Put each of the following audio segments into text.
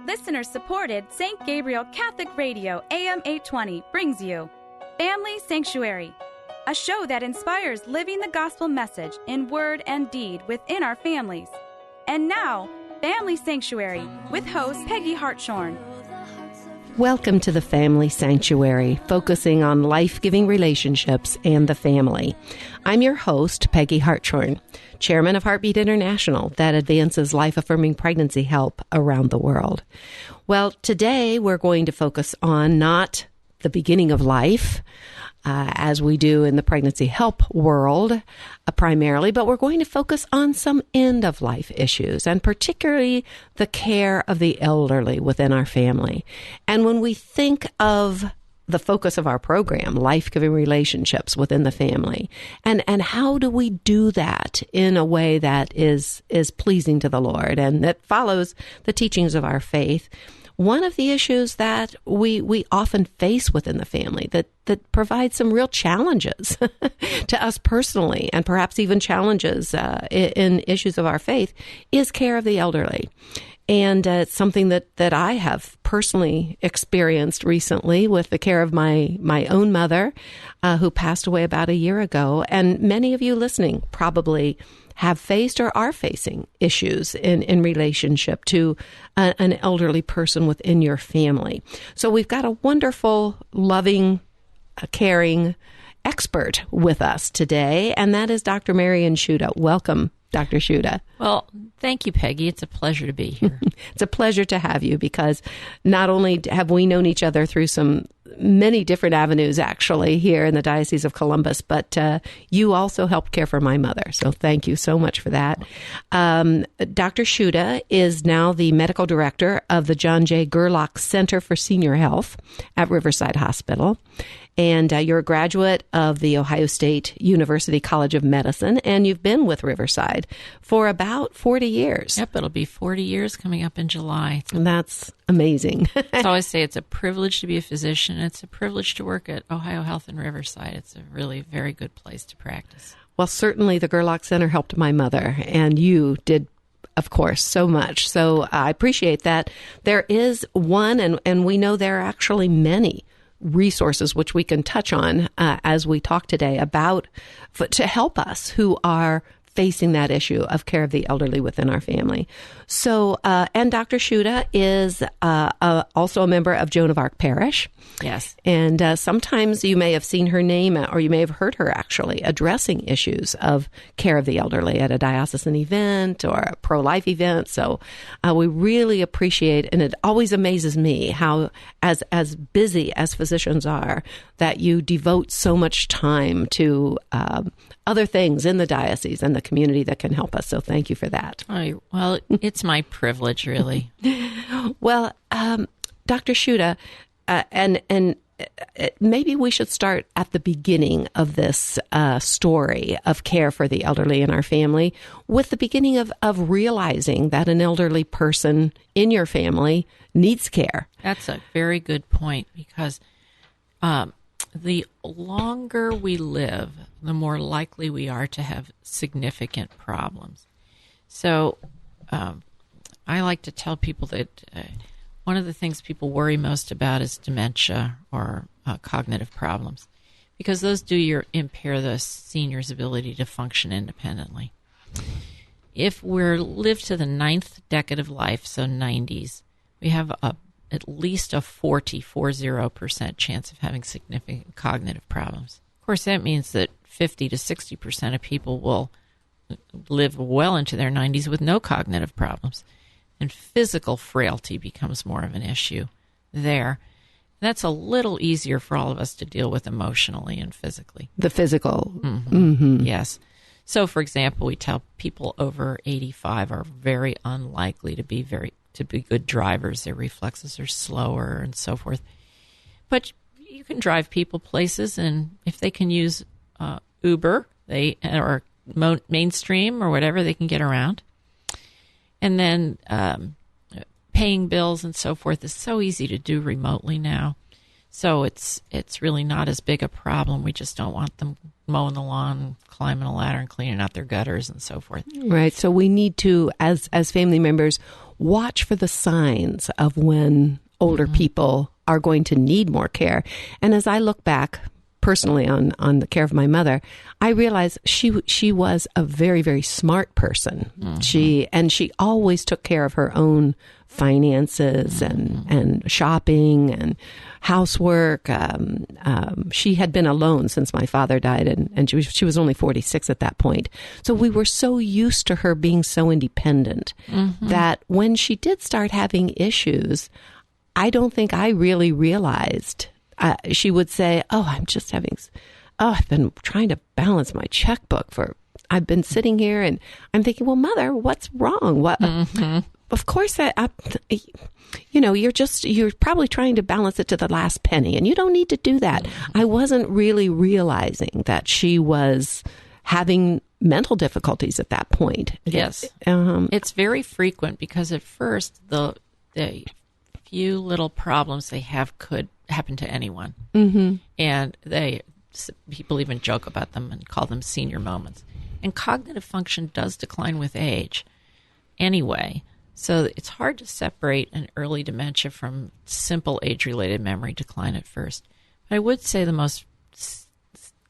Listener-supported St. Gabriel Catholic Radio AM 820 brings you Family Sanctuary, a show that inspires living the gospel message in word and deed within our families. And now, Family Sanctuary with host Peggy Hartshorn. Welcome to the Family Sanctuary, focusing on life-giving relationships and the family. I'm your host, Peggy Hartshorn, chairman of Heartbeat International, that advances life-affirming pregnancy help around the world. Well, today we're going to focus on not the beginning of life, as we do in the pregnancy help world primarily, but we're going to focus on some end-of-life issues, and particularly the care of the elderly within our family. And when we think of the focus of our program, life-giving relationships within the family, and how do we do that in a way that is pleasing to the Lord and that follows the teachings of our faith, one of the issues that we often face within the family that provides some real challenges to us personally, and perhaps even challenges in issues of our faith, is care of the elderly. And it's something that I have personally experienced recently with the care of my own mother, who passed away about a year ago. And many of you listening probably have faced or are facing issues in relationship to an elderly person within your family. So we've got a wonderful, loving, caring expert with us today, and that is Dr. Marian Schuda. Welcome, Dr. Schuda. Well, thank you, Peggy. It's a pleasure to be here. It's a pleasure to have you, because not only have we known each other through many different avenues, actually, here in the Diocese of Columbus, but you also helped care for my mother. So thank you so much for that. Dr. Schuda is now the medical director of the John J. Gerlach Center for Senior Health at Riverside Hospital. And you're a graduate of the Ohio State University College of Medicine, and you've been with Riverside for about 40 years. Yep, it'll be 40 years coming up in July. And that's amazing. I always say it's a privilege to be a physician. It's a privilege to work at Ohio Health in Riverside. It's a really very good place to practice. Well, certainly the Gerlach Center helped my mother, and you did, of course, so much. So I appreciate that. There is one, and we know there are actually many resources which we can touch on as we talk today about to help us who are facing that issue of care of the elderly within our family. So, and Dr. Schuda is also a member of Joan of Arc Parish. Yes. And sometimes you may have seen her name, or you may have heard her actually addressing issues of care of the elderly at a diocesan event or a pro-life event. So we really appreciate, and it always amazes me how, as busy as physicians are, that you devote so much time to other things in the diocese and the community that can help us. So thank you for that. Oh, well, it's my privilege, really. Well, Dr. Schuda, and maybe we should start at the beginning of this story of care for the elderly in our family, with the beginning of realizing that an elderly person in your family needs care. That's a very good point, because the longer we live, the more likely we are to have significant problems. So I like to tell people that one of the things people worry most about is dementia or cognitive problems, because those do impair the senior's ability to function independently. If we're lived to the 9th decade of life, so 90s, we have at least a 40% chance of having significant cognitive problems. Of course, that means that 50 to 60% of people will live well into their 90s with no cognitive problems. And physical frailty becomes more of an issue there. That's a little easier for all of us to deal with emotionally and physically. The physical. Mm-hmm. Mm-hmm. Yes. So, for example, we tell people over 85 are very unlikely to be good drivers. Their reflexes are slower and so forth. But you can drive people places, and if they can use Uber, or mainstream or whatever, they can get around. And then paying bills and so forth is so easy to do remotely now. So it's really not as big a problem. We just don't want them mowing the lawn, climbing a ladder, and cleaning out their gutters and so forth. Right. So we need to, as family members, watch for the signs of when older people are going to need more care. And as I look back personally on the care of my mother, I realized she was a very, very smart person. She always took care of her own finances and shopping and housework. She had been alone since my father died, and she was only 46 at that point. So we were so used to her being so independent that when she did start having issues, I don't think I really realized. She would say, I've been trying to balance my checkbook I've been sitting here and I'm thinking, well, Mother, what's wrong? What? Of course, you're probably trying to balance it to the last penny, and you don't need to do that. I wasn't really realizing that she was having mental difficulties at that point. Yes. It's very frequent because at first the few little problems they have could happen to anyone. And people even joke about them and call them senior moments. And cognitive function does decline with age anyway. So it's hard to separate an early dementia from simple age-related memory decline at first. But I would say the most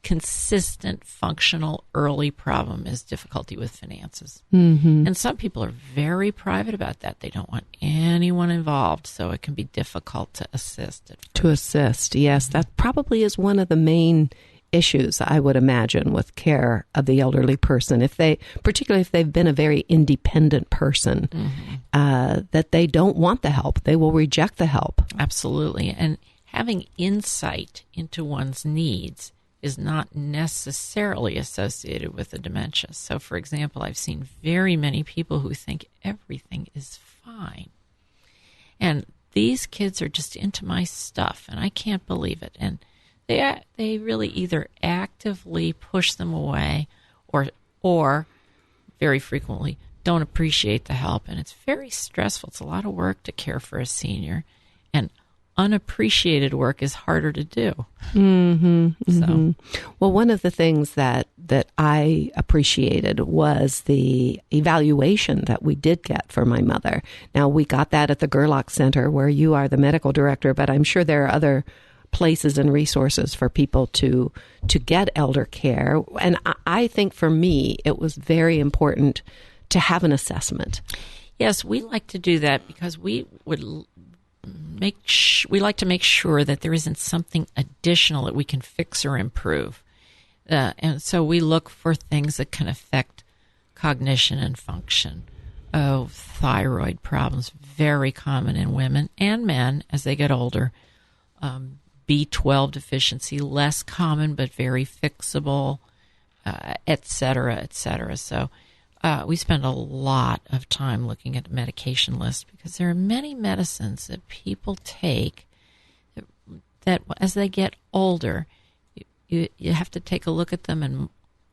consistent functional early problem is difficulty with finances. And some people are very private about that. They don't want anyone involved, so it can be difficult to assist. To assist, yes. That probably is one of the main issues, I would imagine, with care of the elderly person. Particularly if they've been a very independent person, that they don't want the help. They will reject the help. Absolutely. And having insight into one's needs is not necessarily associated with the dementia. So, for example, I've seen very many people who think everything is fine. And these kids are just into my stuff, and I can't believe it. And they really either actively push them away or very frequently don't appreciate the help. And it's very stressful. It's a lot of work to care for a senior. And unappreciated work is harder to do. So, well, one of the things that I appreciated was the evaluation that we did get for my mother. Now, we got that at the Gerlach Center, where you are the medical director, but I'm sure there are other places and resources for people to get elder care. And I think for me, it was very important to have an assessment. Yes, we like to do that because we like to make sure that there isn't something additional that we can fix or improve. And so we look for things that can affect cognition and function. Thyroid problems, very common in women and men as they get older. B12 deficiency, less common but very fixable, et cetera, et cetera. So we spend a lot of time looking at the medication list because there are many medicines that people take that as they get older, you have to take a look at them and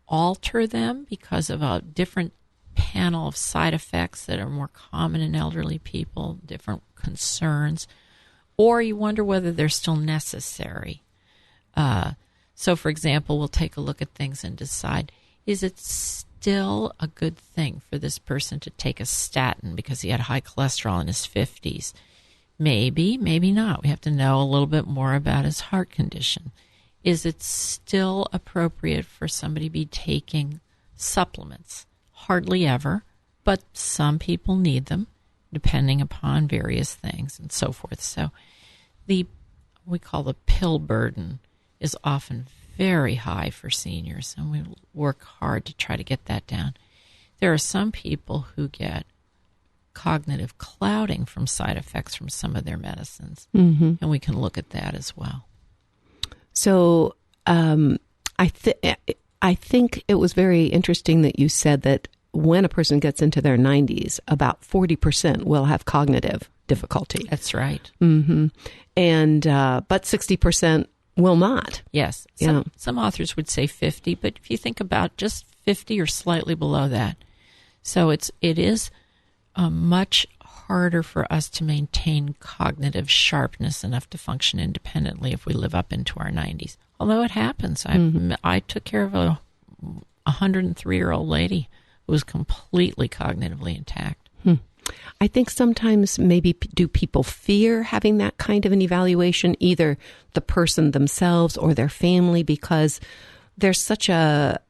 alter them because of a different panel of side effects that are more common in elderly people, different concerns, or you wonder whether they're still necessary. So, for example, we'll take a look at things and decide, is it still a good thing for this person to take a statin because he had high cholesterol in his 50s? Maybe, maybe not. We have to know a little bit more about his heart condition. Is it still appropriate for somebody to be taking supplements? Hardly ever, but some people need them depending upon various things and so forth. So we call the pill burden is often very high for seniors, and we work hard to try to get that down. There are some people who get cognitive clouding from side effects from some of their medicines, and we can look at that as well. So I think it was very interesting that you said that when a person gets into their 90s, about 40% will have cognitive difficulty. That's right. And but 60% will not. Yes. Some authors would say 50, but if you think about just 50 or slightly below that. So it is much harder for us to maintain cognitive sharpness enough to function independently if we live up into our 90s. although it happens. I took care of a 103-year-old lady who was completely cognitively intact. I think sometimes maybe do people fear having that kind of an evaluation, either the person themselves or their family, because there's such a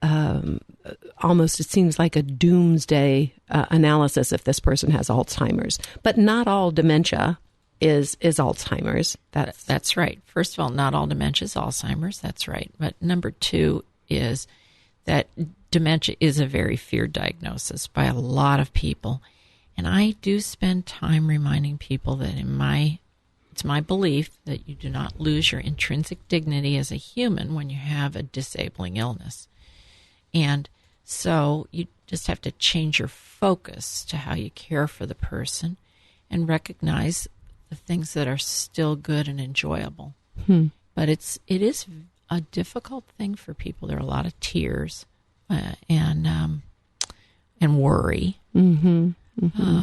almost, it seems like a doomsday analysis if this person has Alzheimer's. But not all dementia is Alzheimer's. That's right. First of all, not all dementia is Alzheimer's. That's right. But number two is that dementia is a very feared diagnosis by a lot of people. And I do spend time reminding people that it's my belief that you do not lose your intrinsic dignity as a human when you have a disabling illness. And so you just have to change your focus to how you care for the person and recognize the things that are still good and enjoyable. But it is a difficult thing for people. There are a lot of tears and worry.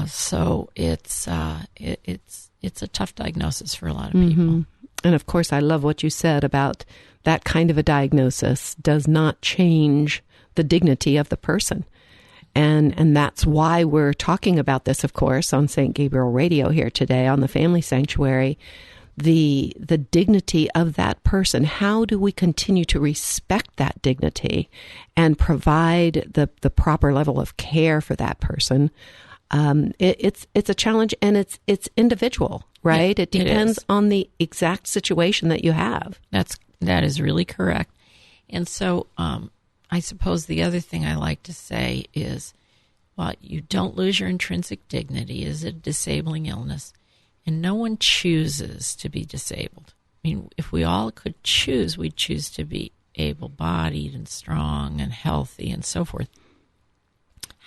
So it's a tough diagnosis for a lot of people. And of course, I love what you said about that kind of a diagnosis does not change the dignity of the person. And that's why we're talking about this, of course, on St. Gabriel Radio here today on the Family Sanctuary, the dignity of that person. How do we continue to respect that dignity and provide the proper level of care for that person? It's a challenge, and it's individual, right? Yeah, it depends on the exact situation that you have. That is really correct. And so I suppose the other thing I like to say is, well, you don't lose your intrinsic dignity. It is a disabling illness, and no one chooses to be disabled. I mean, if we all could choose, we'd choose to be able-bodied and strong and healthy and so forth.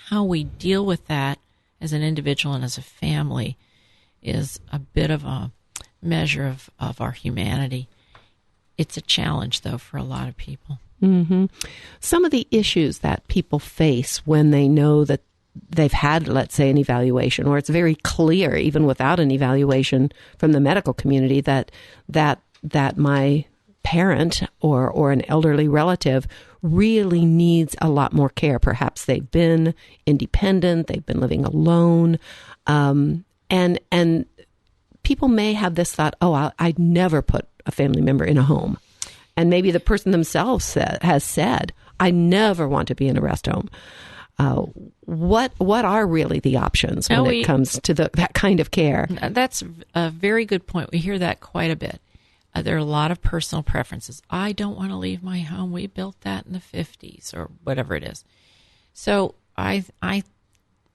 How we deal with that as an individual and as a family is a bit of a measure of our humanity. It's a challenge, though, for a lot of people. Some of the issues that people face when they know that they've had, let's say, an evaluation, or it's very clear, even without an evaluation from the medical community, that my parent or an elderly relative really needs a lot more care. Perhaps they've been independent, they've been living alone, and people may have this thought, I'd never put a family member in a home. And maybe the person themselves has said, I never want to be in a rest home. What are really the options when it comes to that kind of care? That's a very good point. We hear that quite a bit. There are a lot of personal preferences. I don't want to leave my home. We built that in the 50s or whatever it is. So I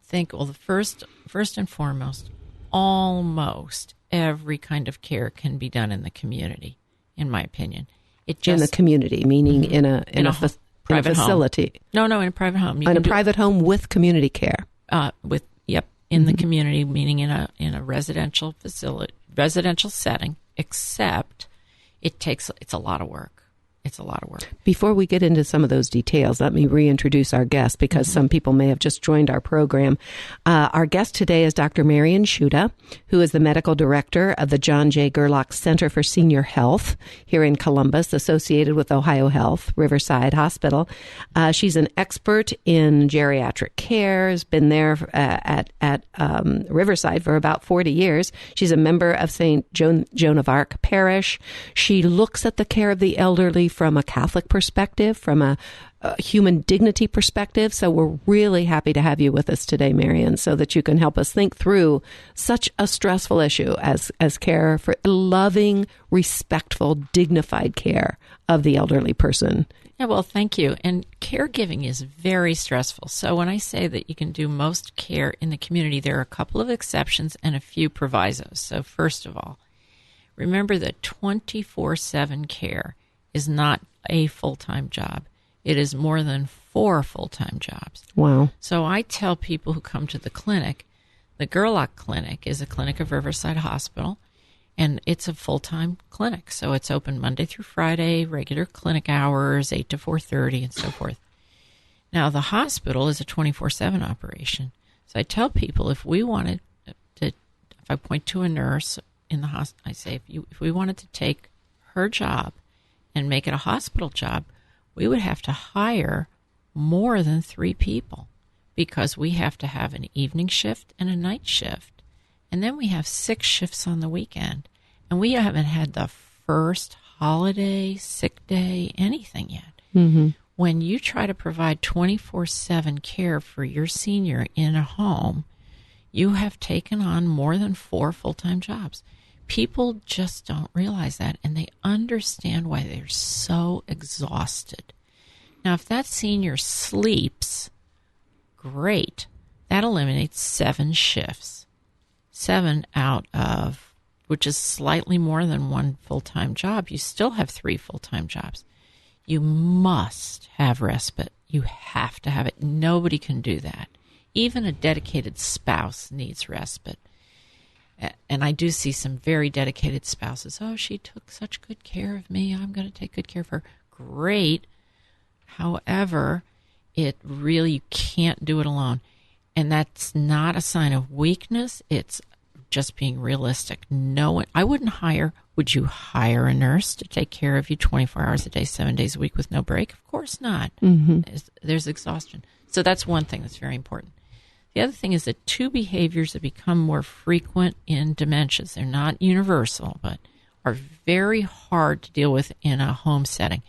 think, well, the first and foremost, almost every kind of care can be done in the community, in my opinion. In the community, meaning in a facility. Home. No, in a private home. In a private home with community care. In the community, meaning in a residential facility, residential setting. Except it's a lot of work. It's a lot of work. Before we get into some of those details, let me reintroduce our guest, because some people may have just joined our program. Our guest today is Dr. Marian Schuda, who is the medical director of the John J. Gerlach Center for Senior Health here in Columbus, associated with Ohio Health Riverside Hospital. She's an expert in geriatric care, has been there at Riverside for about 40 years. She's a member of St. Joan of Arc Parish. She looks at the care of the elderly from a Catholic perspective, from a human dignity perspective. So we're really happy to have you with us today, Marian, so that you can help us think through such a stressful issue as care for loving, respectful, dignified care of the elderly person. Yeah, well, thank you. And caregiving is very stressful. So when I say that you can do most care in the community, there are a couple of exceptions and a few provisos. So first of all, remember that 24/7 care is not a full-time job. It is more than 4 full-time jobs. Wow. So I tell people who come to the clinic, the Gerlach Clinic is a clinic of Riverside Hospital, and it's a full-time clinic. So it's open Monday through Friday, regular clinic hours, 8 to 4:30, and so forth. Now, the hospital is a 24/7 operation. So I tell people if I point to a nurse in the hospital, I say, if we wanted to take her job and make it a hospital job, we would have to hire more than 3 people because we have to have an evening shift and a night shift. And then we have 6 shifts on the weekend. And we haven't had the first holiday, sick day, anything yet. Mm-hmm. When you try to provide 24/7 care for your senior in a home, you have taken on more than 4 full-time jobs. People just don't realize that, and they understand why they're so exhausted. Now, if that senior sleeps, great. That eliminates 7 shifts. 7 out of, which is slightly more than 1 full-time job. You still have 3 full-time jobs. You must have respite. You have to have it. Nobody can do that. Even a dedicated spouse needs respite. And I do see some very dedicated spouses. Oh, she took such good care of me. I'm going to take good care of her. Great. However, it really, you can't do it alone. And that's not a sign of weakness. It's just being realistic. No one, I wouldn't hire. Would you hire a nurse to take care of you 24 hours a day, 7 days a week with no break? Of course not. Mm-hmm. There's exhaustion. So that's one thing that's very important. The other thing is that 2 behaviors that become more frequent in dementias, they're not universal, but are very hard to deal with in a home setting.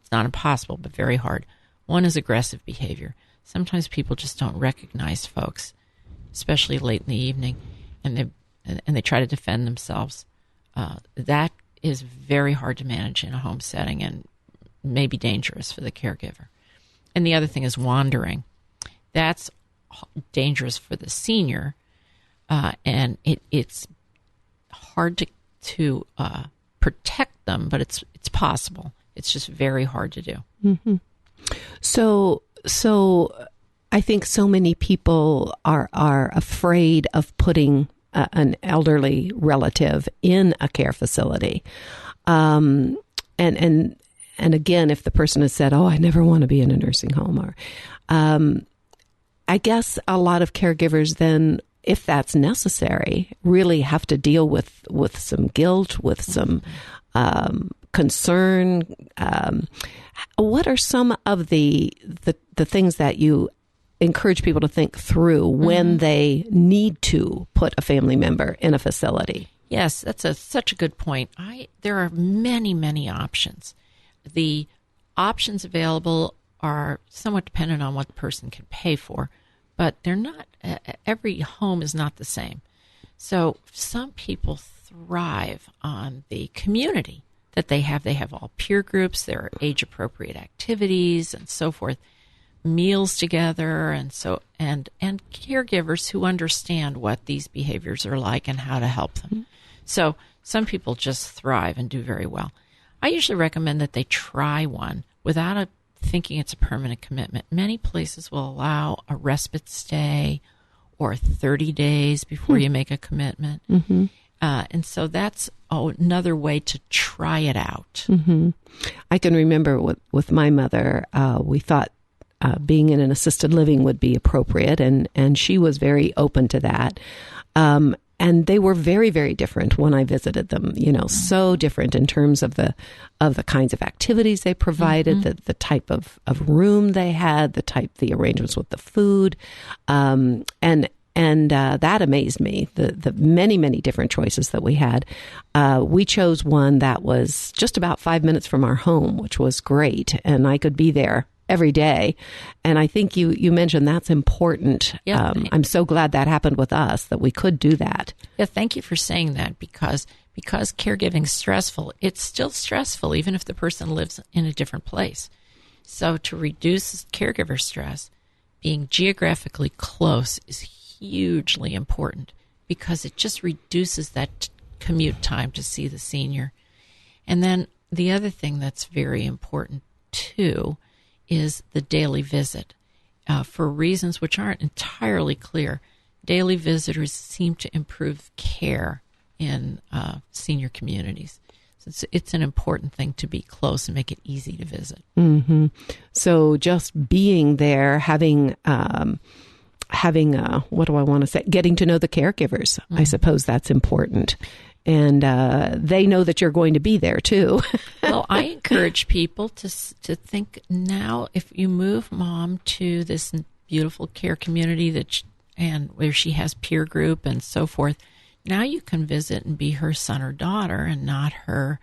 It's not impossible, but very hard. One is aggressive behavior. Sometimes people just don't recognize folks, especially late in the evening, and they try to defend themselves. That is very hard to manage in a home setting and may be dangerous for the caregiver. And the other thing is wandering. That's dangerous for the senior, and it's hard to protect them, but it's possible. It's just very hard to do. Mm-hmm. So I think so many people are afraid of putting an elderly relative in a care facility. And again, if the person has said, "Oh, I never want to be in a nursing home," or I guess a lot of caregivers then, if that's necessary, really have to deal with some guilt, with some concern. What are some of the things that you encourage people to think through when they need to put a family member in a facility? Yes, that's such a good point. There are many, many options. The options available are somewhat dependent on what the person can pay for, but they're not. Every home is not the same. So some people thrive on the community that they have. They have all peer groups, there are age-appropriate activities, and so forth, meals together, and caregivers who understand what these behaviors are like and how to help them. Mm-hmm. So some people just thrive and do very well. I usually recommend that they try one without thinking it's a permanent commitment. Many places will allow a respite stay or 30 days before you make a commitment. Mm-hmm. And so that's another way to try it out. Mm-hmm. I can remember with my mother, we thought being in an assisted living would be appropriate, and she was very open to that. And they were very, very different when I visited them, so different in terms of the kinds of activities they provided, the type of room they had, the arrangements with the food. And that amazed me, the many, many different choices that we had. We chose one that was just about 5 minutes from our home, which was great. And I could be there every day. And I think you mentioned that's important. Yeah. I'm so glad that happened with us, that we could do that. Yeah, thank you for saying that, because caregiving is stressful. It's still stressful even if the person lives in a different place. So to reduce caregiver stress, being geographically close is hugely important, because it just reduces that commute time to see the senior. And then the other thing that's very important too is the daily visit. For reasons which aren't entirely clear, daily visitors seem to improve care in senior communities. So it's an important thing to be close and make it easy to visit. Mm-hmm. So just being there, having what do I want to say? Getting to know the caregivers. I suppose that's important. they know that you're going to be there too. Well, I encourage people to think now, if you move mom to this beautiful care community and where she has peer group and so forth, now you can visit and be her son or daughter and not her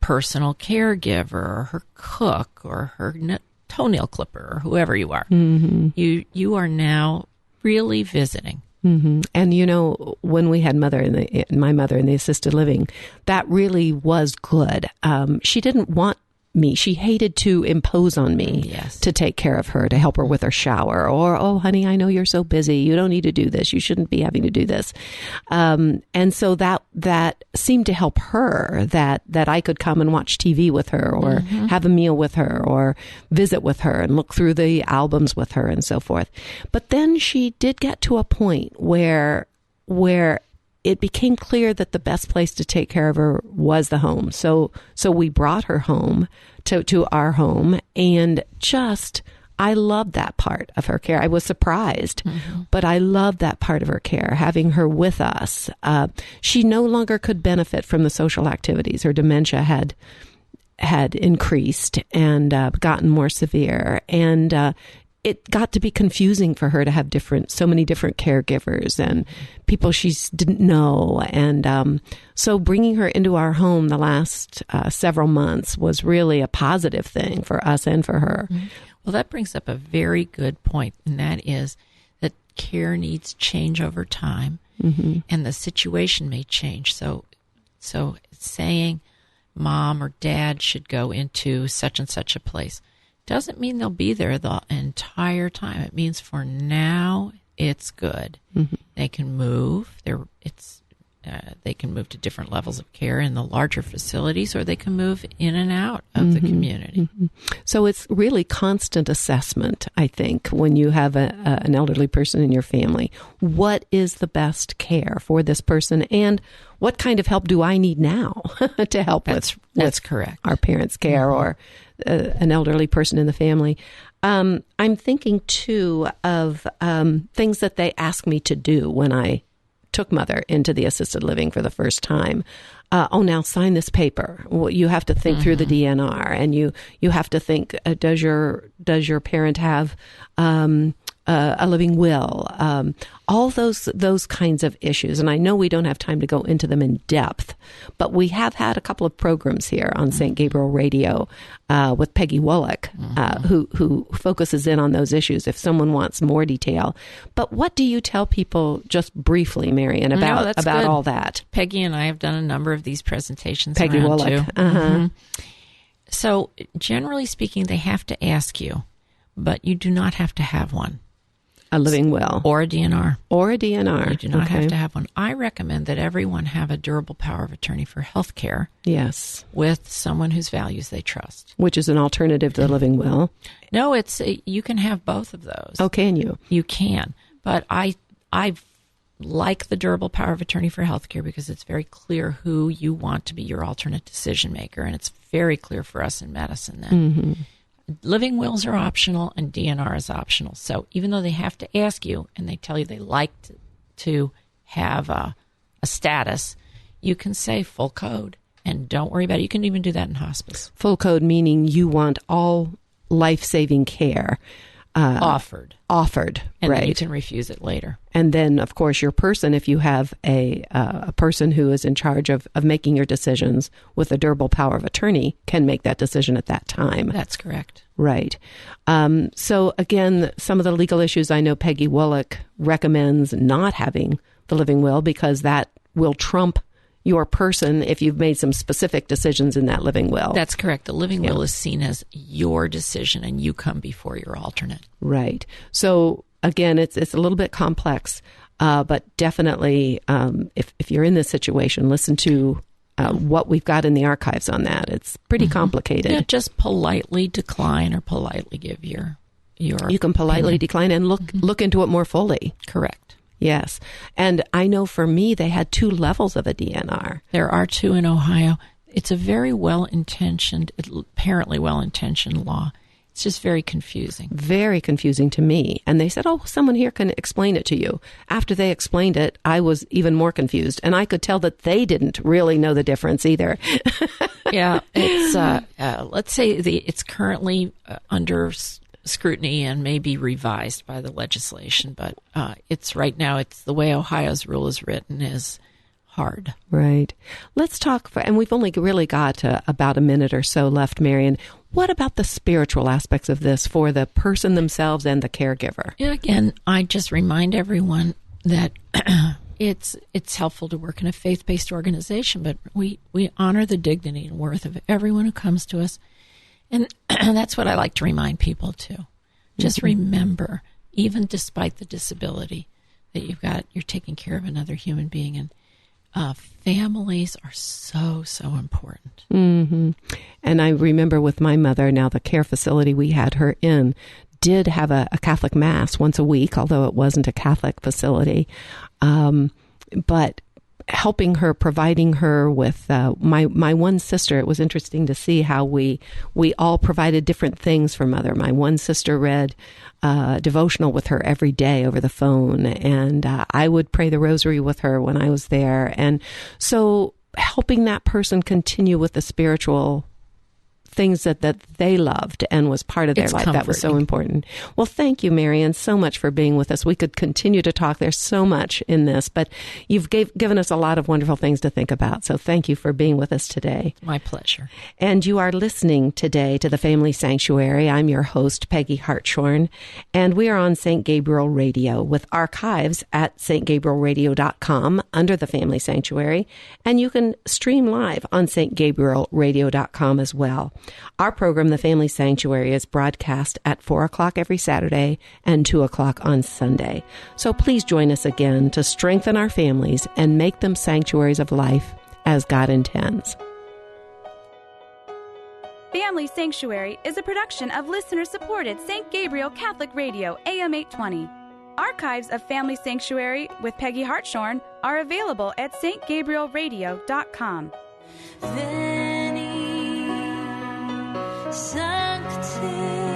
personal caregiver or her cook or her toenail clipper or whoever you are. Mm-hmm. You are now really visiting. Mm-hmm. And, when we had my mother in the assisted living, that really was good. She didn't want me. She hated to impose on me to take care of her, to help her with her shower, or, oh, honey, I know you're so busy. You don't need to do this. You shouldn't be having to do this. And so that seemed to help her, that I could come and watch TV with her, or have a meal with her, or visit with her and look through the albums with her and so forth. But then she did get to a point where it became clear that the best place to take care of her was the home. So we brought her home to our home, and I loved that part of her care. I was surprised, but I loved that part of her care, having her with us. She no longer could benefit from the social activities. Her dementia had increased and gotten more severe, and it got to be confusing for her to have so many different caregivers and people she didn't know. And so bringing her into our home the last several months was really a positive thing for us and for her. Well, that brings up a very good point, and that is that care needs change over time, and the situation may change. So saying mom or dad should go into such and such a place doesn't mean they'll be there the entire time. It means for now it's good. They can move. They can move to different levels of care in the larger facilities, or they can move in and out of the community. So it's really constant assessment, I think, when you have an elderly person in your family. What is the best care for this person, and what kind of help do I need now to help that's correct. Our parents' care or an elderly person in the family? I'm thinking, too, of things that they ask me to do when I took Mother into the assisted living for the first time. Now sign this paper. Well, you have to think through the DNR, and you have to think, does your parent have a living will? All those kinds of issues. And I know we don't have time to go into them in depth, but we have had a couple of programs here on St. Gabriel Radio with Peggy Wollick, who focuses in on those issues if someone wants more detail. But what do you tell people, just briefly, Marian, about all that? Peggy and I have done a number of these presentations. Peggy Wollick. Too. So generally speaking, they have to ask you, but you do not have to have one. A living will. Or a DNR. You do not have to have one. I recommend that everyone have a durable power of attorney for health care. Yes. With someone whose values they trust. Which is an alternative to the living will. No, you can have both of those. Oh, can you? You can. But I like the durable power of attorney for health care because it's very clear who you want to be your alternate decision maker. And it's very clear for us in medicine that living wills are optional and DNR is optional. So even though they have to ask you and they tell you they like to have a status, you can say full code and don't worry about it. You can even do that in hospice. Full code meaning you want all life-saving care offered. And right. then you can refuse it later. And then, of course, your person, if you have a person who is in charge of making your decisions with a durable power of attorney, can make that decision at that time. That's correct. Right. So, again, some of the legal issues, I know Peggy Wollick recommends not having the living will because that will trump your person if you've made some specific decisions in that living will. That's correct. The living will is seen as your decision and you come before your alternate. Right. So again, it's a little bit complex, but definitely if you're in this situation, listen to what we've got in the archives on that. It's pretty complicated. Yeah, just politely decline or politely give your You can politely decline and look into it more fully. Correct. Yes. And I know for me, they had 2 levels of a DNR. There are 2 in Ohio. It's a very well-intentioned, apparently well-intentioned law. It's just very confusing. Very confusing to me. And they said, oh, someone here can explain it to you. After they explained it, I was even more confused. And I could tell that they didn't really know the difference either. Yeah, it's let's say it's currently under scrutiny and may be revised by the legislation, but it's right now, it's the way Ohio's rule is written is hard. Right. Let's talk, and we've only really got about a minute or so left, Marian. What about the spiritual aspects of this for the person themselves and the caregiver? And again, I just remind everyone that it's helpful to work in a faith-based organization, but we honor the dignity and worth of everyone who comes to us. And that's what I like to remind people too. Just remember, even despite the disability that you're taking care of another human being, and families are so important. Mm-hmm. And I remember with my mother, now the care facility we had her in did have a Catholic Mass once a week, although it wasn't a Catholic facility. But helping her, providing her with my one sister, it was interesting to see how we all provided different things for Mother. My one sister read devotional with her every day over the phone, and I would pray the rosary with her when I was there. And so helping that person continue with the spiritual things that they loved and was part of their life. That was so important. Well, thank you, Marian, so much for being with us. We could continue to talk. There's so much in this, but you've given us a lot of wonderful things to think about. So thank you for being with us today. My pleasure. And you are listening today to the Family Sanctuary. I'm your host, Peggy Hartshorn, and we are on St. Gabriel Radio with archives at stgabrielradio.com under the Family Sanctuary, and you can stream live on stgabrielradio.com as well. Our program, The Family Sanctuary, is broadcast at 4 o'clock every Saturday and 2 o'clock on Sunday. So please join us again to strengthen our families and make them sanctuaries of life as God intends. Family Sanctuary is a production of listener-supported St. Gabriel Catholic Radio, AM 820. Archives of Family Sanctuary with Peggy Hartshorn are available at stgabrielradio.com. Sancte